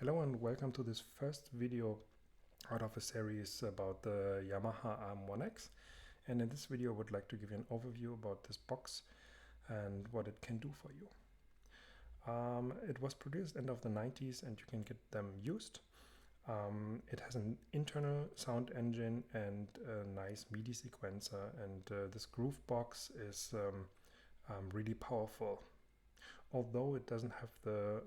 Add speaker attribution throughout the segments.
Speaker 1: Hello and welcome to this first video out of a series about the Yamaha RM1X, and in this video I would like to give you an overview about this box and what it can do for you. It was produced end of the 90s and you can get them used. It has an internal sound engine and a nice MIDI sequencer, and this groove box is really powerful. Although it doesn't have the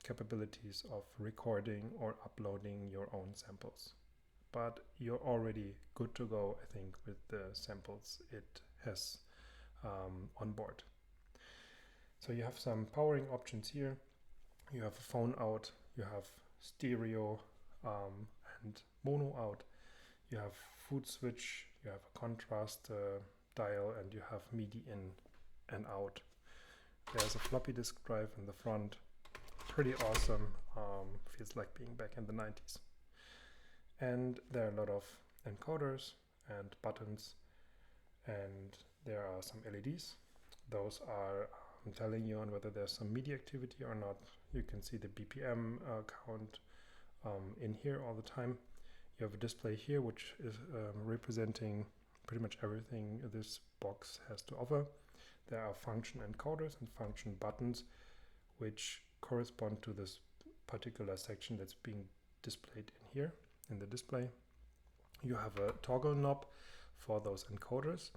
Speaker 1: capabilities of recording or uploading your own samples. But you're already good to go, I think, with the samples it has on board. So you have some powering options here. You have a phone out, you have stereo and mono out. You have foot switch, you have a contrast dial, and you have MIDI in and out. There's a floppy disk drive in the front. Pretty awesome. Feels like being back in the 90s. And there are a lot of encoders and buttons, and there are some LEDs. Those are telling you on whether there's some MIDI activity or not. You can see the BPM count in here all the time. You have a display here which is representing pretty much everything this box has to offer. There are function encoders and function buttons which correspond to this particular section that's being displayed in here in the display. You have a toggle knob for those encoders,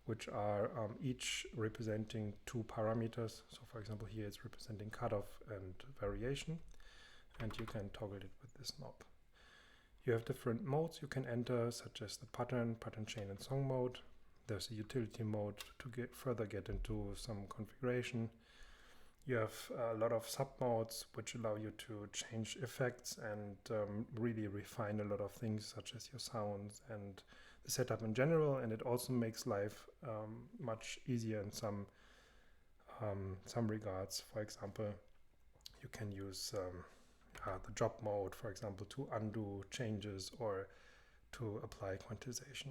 Speaker 1: which are each representing two parameters. So for example, here it's representing cutoff and variation, and you can toggle it with this knob. You have different modes you can enter, such as the pattern chain and song mode. There's a utility mode to further get into some configuration. You have a lot of sub modes which allow you to change effects and really refine a lot of things, such as your sounds and the setup in general. And it also makes life much easier in some regards. For example, you can use the job mode, for example, to undo changes or to apply quantization.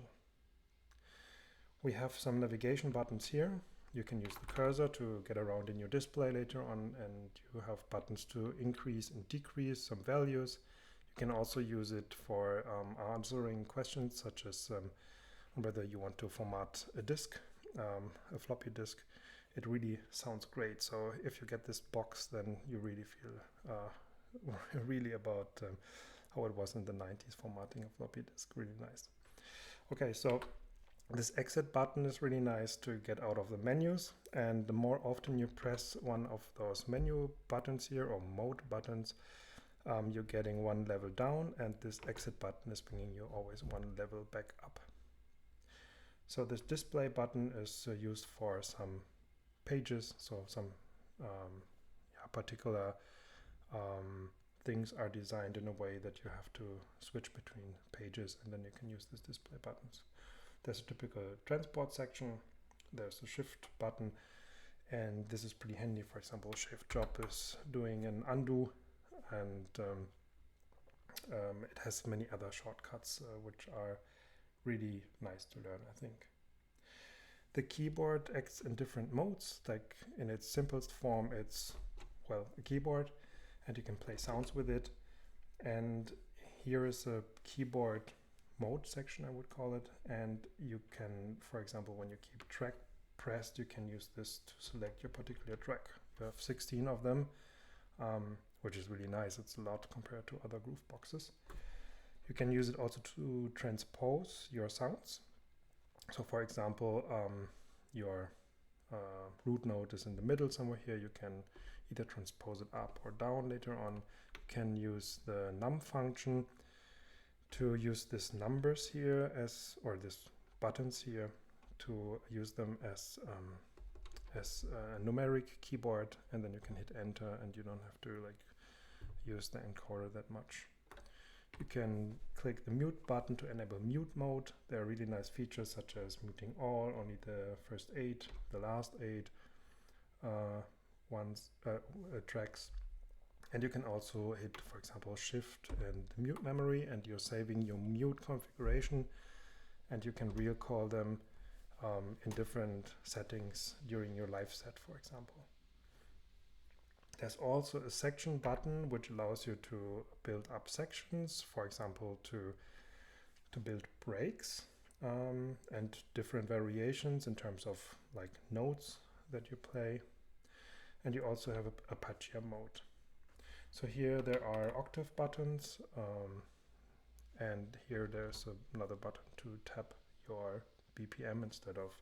Speaker 1: We have some navigation buttons here. You can use the cursor to get around in your display later on, and you have buttons to increase and decrease some values. You can also use it for answering questions, such as whether you want to format a disk, a floppy disk. It really sounds great. So if you get this box, then you really feel really about how it was in the 90s, formatting a floppy disk. Really nice. Okay, so this exit button is really nice to get out of the menus, and the more often you press one of those menu buttons here, or mode buttons, you're getting one level down, and this exit button is bringing you always one level back up. So this display button is used for some pages, so some particular things are designed in a way that you have to switch between pages, and then you can use these display buttons. There's a typical transport section, there's a shift button, and this is pretty handy. For example, shift job is doing an undo, and it has many other shortcuts which are really nice to learn, I think. The keyboard acts in different modes. Like in its simplest form, it's, well, a keyboard, and you can play sounds with it. And here is a keyboard mode section, I would call it, and you can, for example, when you keep track pressed, you can use this to select your particular track. You have 16 of them, which is really nice. It's a lot compared to other groove boxes. You can use it also to transpose your sounds. So for example, your root note is in the middle somewhere here. You can either transpose it up or down later on. You can use the num function to use these numbers here or these buttons here, to use them as a numeric keyboard, and then you can hit enter and you don't have to use the encoder that much. You can click the mute button to enable mute mode. There are really nice features such as muting all, only the first 8, the last 8 tracks. And you can also hit, for example, shift and mute memory, and you're saving your mute configuration, and you can recall them in different settings during your live set, for example. There's also a section button which allows you to build up sections, for example to build breaks and different variations in terms of like notes that you play. And you also have a patchier mode. So here there are octave buttons, and here there's another button to tap your BPM instead of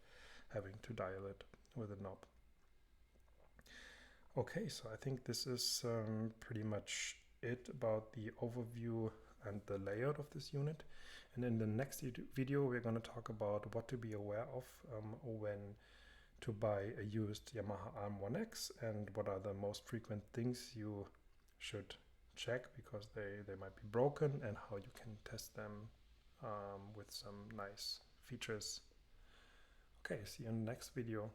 Speaker 1: having to dial it with a knob. Okay, so I think this is pretty much it about the overview and the layout of this unit. And in the next video we're going to talk about what to be aware of when to buy a used Yamaha RM1X and what are the most frequent things you should check because they might be broken, and how you can test them with some nice features. Okay, see you in the next video.